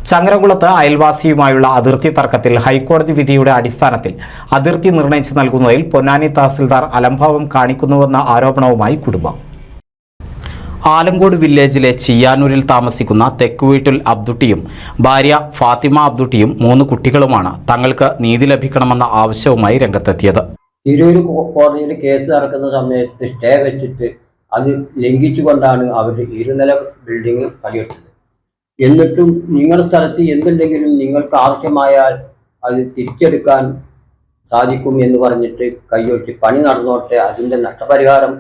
ചങ്ങരംകുളത്ത് അയൽവാസിയുമായുള്ള അതിർത്തി തർക്കത്തിൽ ഹൈക്കോടതി വിധിയുടെ അടിസ്ഥാനത്തിൽ അതിർത്തി നിർണയിച്ച് നൽകുന്നതിൽ പൊന്നാനി തഹസിൽദാർ അലംഭാവം കാണിക്കുന്നുവെന്ന ആരോപണവുമായി കുടുംബം. ആലങ്കോട് വില്ലേജിലെ ചിയ്യാനൂരിൽ താമസിക്കുന്ന തെക്കുവീട്ടിൽ അബ്ദുട്ടിയും ഭാര്യ ഫാത്തിമ അബ്ദുട്ടിയും 3 കുട്ടികളുമാണ് തങ്ങൾക്ക് നീതി ലഭിക്കണമെന്ന ആവശ്യവുമായി രംഗത്തെത്തിയത്. തിരൂർ കോടതിയിൽ കേസ് നടക്കുന്ന സമയത്ത് സ്റ്റേ വെച്ചിട്ട് അത് ലംഘിച്ചുകൊണ്ടാണ് അവർ ഇരുനില ബിൽഡിംഗ് പണിയെടുത്തത്. എന്നിട്ടും നിങ്ങളുടെ സ്ഥലത്ത് എന്തുണ്ടെങ്കിലും നിങ്ങൾക്ക് ആവശ്യമായാൽ അത് തിരിച്ചെടുക്കാൻ സാധിക്കും എന്ന് പറഞ്ഞിട്ട് കൈയൊഴിച്ച് പണി നടന്നോട്ടെ, അതിൻ്റെ നഷ്ടപരിഹാരം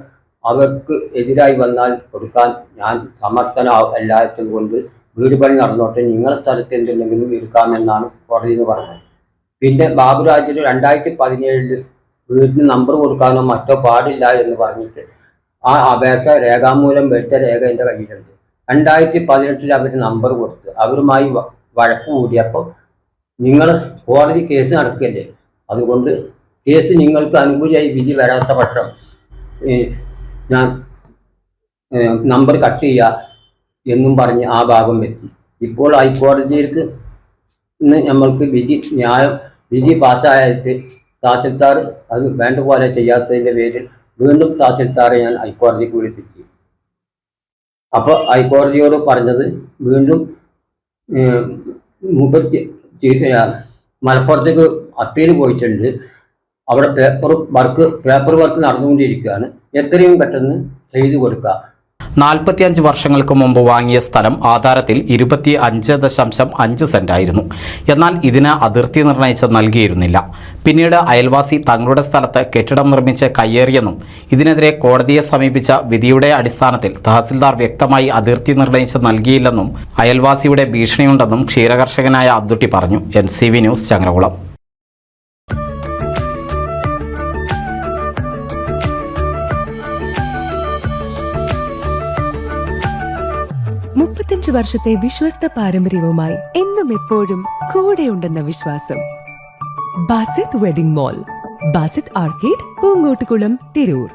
അവർക്ക് എതിരായി വന്നാൽ കൊടുക്കാൻ ഞാൻ സമർത്ഥനല്ലാത്തത് കൊണ്ട് വീട് പണി നടന്നോട്ടെ, നിങ്ങളുടെ സ്ഥലത്ത് എന്തുണ്ടെങ്കിലും എടുക്കാമെന്നാണ് കോടതിയിൽ നിന്ന് പറഞ്ഞത്. പിന്നെ ബാബുരാജിന് 2017 വീടിന് നമ്പർ കൊടുക്കാനോ മറ്റോ പാടില്ല എന്ന് പറഞ്ഞിട്ട് ആ അപേക്ഷ രേഖാമൂലം വെച്ച രേഖ എൻ്റെ കയ്യിലുണ്ട്. 2018 അവർ നമ്പർ കൊടുത്ത് അവരുമായി വഴക്ക് കൂടിയപ്പോൾ നിങ്ങൾ കോടതി കേസ് നടക്കുകയല്ലേ, അതുകൊണ്ട് കേസ് നിങ്ങൾക്ക് അനുകൂലമായി വിധി വരാത്ത പക്ഷം ഞാൻ നമ്പർ കട്ട് ചെയ്യുക എന്നും പറഞ്ഞ് ആ ഭാഗം എത്തി. ഇപ്പോൾ ഹൈക്കോടതിയിലേക്ക് നമ്മൾക്ക് വിധി പാസ്സായിട്ട് തഹസിൽദാർ അത് വേണ്ട പോലെ ചെയ്യാത്തതിൻ്റെ പേരിൽ വീണ്ടും തഹസിൽദാറെ ഞാൻ ഹൈക്കോടതിക്ക് വിളിപ്പിച്ചു. അപ്പോൾ ഹൈക്കോടതിയോട് പറഞ്ഞത് വീണ്ടും മലപ്പുറത്തേക്ക് അപ്പീൽ പോയിട്ടുണ്ട്. അവിടെ പേപ്പർ വർക്ക് നടന്നുകൊണ്ടിരിക്കുകയാണ്. എത്രയും പെട്ടെന്ന് ചെയ്തു കൊടുക്കുക. 45 വർഷങ്ങൾക്ക് മുമ്പ് വാങ്ങിയ സ്ഥലം ആധാരത്തിൽ 25.5 സെന്റായിരുന്നു. എന്നാൽ ഇതിന് അതിർത്തി നിർണയിച്ച് നൽകിയിരുന്നില്ല. പിന്നീട് അയൽവാസി തങ്ങളുടെ സ്ഥലത്ത് കെട്ടിടം നിർമ്മിച്ച് കയ്യേറിയെന്നും ഇതിനെതിരെ കോടതിയെ സമീപിച്ച വിധിയുടെ അടിസ്ഥാനത്തിൽ തഹസിൽദാർ വ്യക്തമായി അതിർത്തി നിർണയിച്ച് നൽകിയില്ലെന്നും അയൽവാസിയുടെ ഭീഷണിയുണ്ടെന്നും ക്ഷീരകർഷകനായ അബ്ദുട്ടി പറഞ്ഞു. NCV news Changaramkulam. 35 വർഷത്തെ വിശ്വസ്ത പാരമ്പര്യവുമായി എന്നും എപ്പോഴും കൂടെയുണ്ടെന്ന വിശ്വാസം. Basith wedding mall, Basith arcade, Poongottukulam, Tirur.